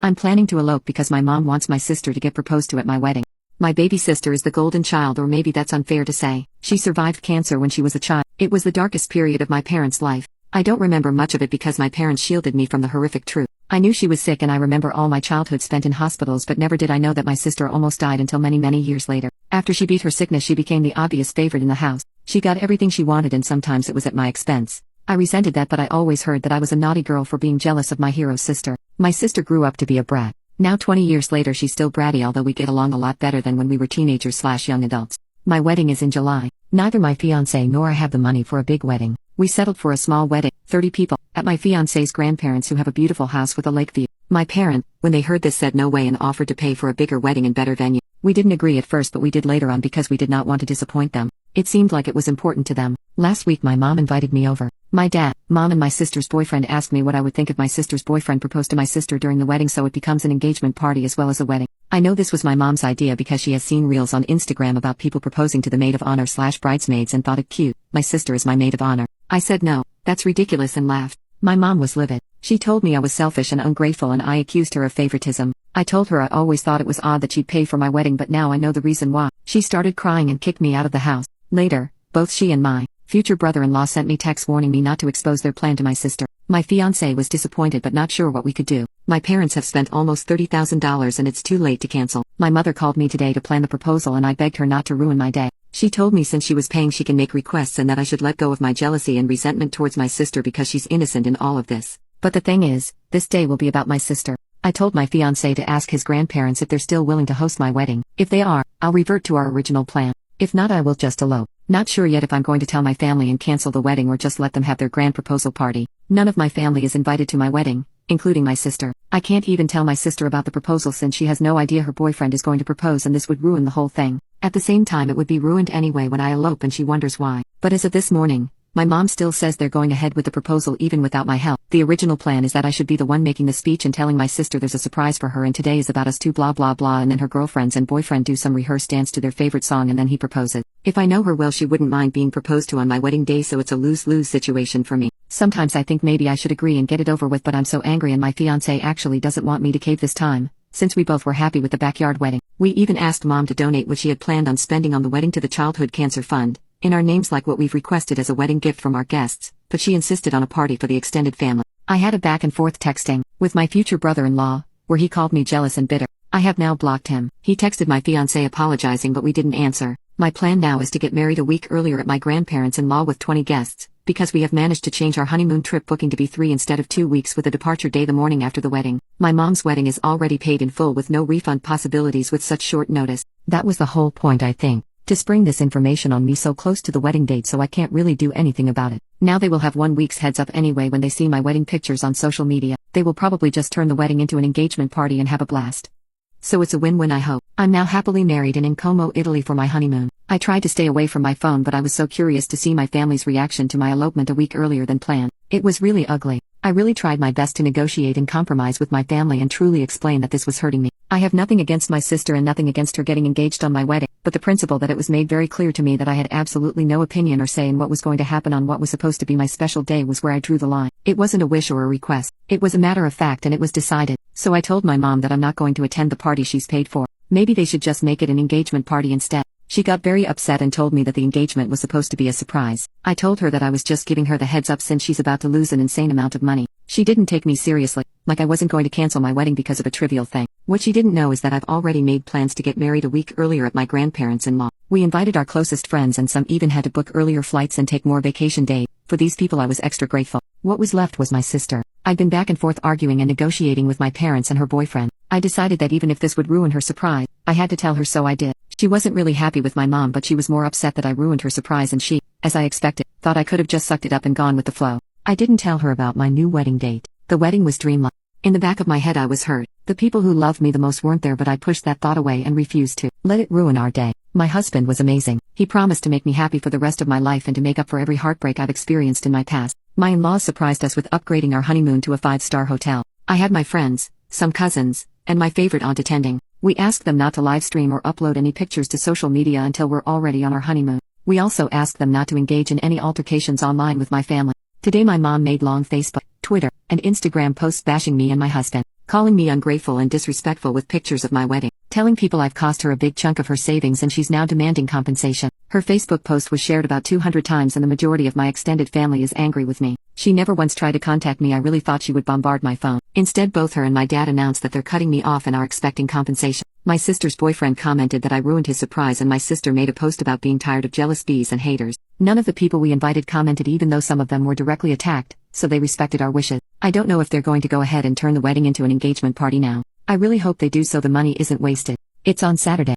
I'm planning to elope because my mom wants my sister to get proposed to at my wedding. My baby sister is the golden child, or maybe that's unfair to say. She survived cancer when she was a child. It was the darkest period of my parents' life. I don't remember much of it because my parents shielded me from the horrific truth. I knew she was sick and I remember all my childhood spent in hospitals, but never did I know that my sister almost died until many years later. After she beat her sickness, she became the obvious favorite in the house. She got everything she wanted and sometimes it was at my expense. I resented that, but I always heard that I was a naughty girl for being jealous of my hero sister. My sister grew up to be a brat. Now 20 years later she's still bratty, although we get along a lot better than when we were teenagers/young adults. My wedding is in July. Neither my fiancé nor I have the money for a big wedding. We settled for a small wedding, 30 people, at my fiancé's grandparents who have a beautiful house with a lake view. My parent, when they heard this, said no way and offered to pay for a bigger wedding and better venue. We didn't agree at first, but we did later on because we did not want to disappoint them. It seemed like it was important to them. Last week my mom invited me over. My dad, mom and my sister's boyfriend asked me what I would think if my sister's boyfriend proposed to my sister during the wedding, so it becomes an engagement party as well as a wedding. I know this was my mom's idea because she has seen reels on Instagram about people proposing to the maid of honor/bridesmaids and thought it cute. My sister is my maid of honor. I said no, that's ridiculous, and laughed. My mom was livid. She told me I was selfish and ungrateful and I accused her of favoritism. I told her I always thought it was odd that she'd pay for my wedding, but now I know the reason why. She started crying and kicked me out of the house. Later, both she and my future brother-in-law sent me texts warning me not to expose their plan to my sister. My fiancé was disappointed but not sure what we could do. My parents have spent almost $30,000 and it's too late to cancel. My mother called me today to plan the proposal and I begged her not to ruin my day. She told me since she was paying she can make requests and that I should let go of my jealousy and resentment towards my sister because she's innocent in all of this. But the thing is, this day will be about my sister. I told my fiancé to ask his grandparents if they're still willing to host my wedding. If they are, I'll revert to our original plan. If not, I will just elope. Not sure yet if I'm going to tell my family and cancel the wedding or just let them have their grand proposal party. None of my family is invited to my wedding, including my sister. I can't even tell my sister about the proposal since she has no idea her boyfriend is going to propose, and this would ruin the whole thing. At the same time, it would be ruined anyway when I elope and she wonders why. But as of this morning, my mom still says they're going ahead with the proposal even without my help. The original plan is that I should be the one making the speech and telling my sister there's a surprise for her and today is about us two blah blah blah, and then her girlfriends and boyfriend do some rehearsed dance to their favorite song and then he proposes. If I know her well, she wouldn't mind being proposed to on my wedding day, so it's a lose-lose situation for me. Sometimes I think maybe I should agree and get it over with, but I'm so angry and my fiancé actually doesn't want me to cave this time, since we both were happy with the backyard wedding. We even asked mom to donate what she had planned on spending on the wedding to the Childhood Cancer Fund, in our names like what we've requested as a wedding gift from our guests, but she insisted on a party for the extended family. I had a back and forth texting with my future brother-in-law, where he called me jealous and bitter. I have now blocked him. He texted my fiancé apologizing, but we didn't answer. My plan now is to get married a week earlier at my grandparents-in-law with 20 guests, because we have managed to change our honeymoon trip booking to be 3 instead of 2 weeks with a departure day the morning after the wedding. My mom's wedding is already paid in full with no refund possibilities with such short notice. That was the whole point, I think, to spring this information on me so close to the wedding date, so I can't really do anything about it. Now they will have 1 week's heads up anyway when they see my wedding pictures on social media. They will probably just turn the wedding into an engagement party and have a blast. So it's a win-win, I hope. I'm now happily married and in Como, Italy for my honeymoon. I tried to stay away from my phone, but I was so curious to see my family's reaction to my elopement a week earlier than planned. It was really ugly. I really tried my best to negotiate and compromise with my family and truly explain that this was hurting me. I have nothing against my sister and nothing against her getting engaged on my wedding, but the principle that it was made very clear to me that I had absolutely no opinion or say in what was going to happen on what was supposed to be my special day was where I drew the line. It wasn't a wish or a request. It was a matter of fact and it was decided. So I told my mom that I'm not going to attend the party she's paid for. Maybe they should just make it an engagement party instead. She got very upset and told me that the engagement was supposed to be a surprise. I told her that I was just giving her the heads up since she's about to lose an insane amount of money. She didn't take me seriously, like I wasn't going to cancel my wedding because of a trivial thing. What she didn't know is that I've already made plans to get married a week earlier at my grandparents-in-law. We invited our closest friends and some even had to book earlier flights and take more vacation days. For these people I was extra grateful. What was left was my sister. I'd been back and forth arguing and negotiating with my parents and her boyfriend. I decided that even if this would ruin her surprise, I had to tell her, so I did. She wasn't really happy with my mom, but she was more upset that I ruined her surprise, and she, as I expected, thought I could have just sucked it up and gone with the flow. I didn't tell her about my new wedding date. The wedding was dreamlike. In the back of my head I was hurt. The people who loved me the most weren't there, but I pushed that thought away and refused to let it ruin our day. My husband was amazing. He promised to make me happy for the rest of my life and to make up for every heartbreak I've experienced in my past. My in-laws surprised us with upgrading our honeymoon to a 5-star hotel. I had my friends, some cousins, and my favorite aunt attending. We asked them not to live stream or upload any pictures to social media until we're already on our honeymoon. We also asked them not to engage in any altercations online with my family. Today my mom made long Facebook, Twitter, and Instagram posts bashing me and my husband. calling me ungrateful and disrespectful with pictures of my wedding, telling people I've cost her a big chunk of her savings and she's now demanding compensation. Her Facebook post was shared about 200 times and the majority of my extended family is angry with me. She never once tried to contact me. I really thought she would bombard my phone. Instead, both her and my dad announced that they're cutting me off and are expecting compensation. My sister's boyfriend commented that I ruined his surprise and my sister made a post about being tired of jealous bees and haters. None of the people we invited commented, even though some of them were directly attacked, so they respected our wishes. I don't know if they're going to go ahead and turn the wedding into an engagement party now. I really hope they do so the money isn't wasted. It's on Saturday.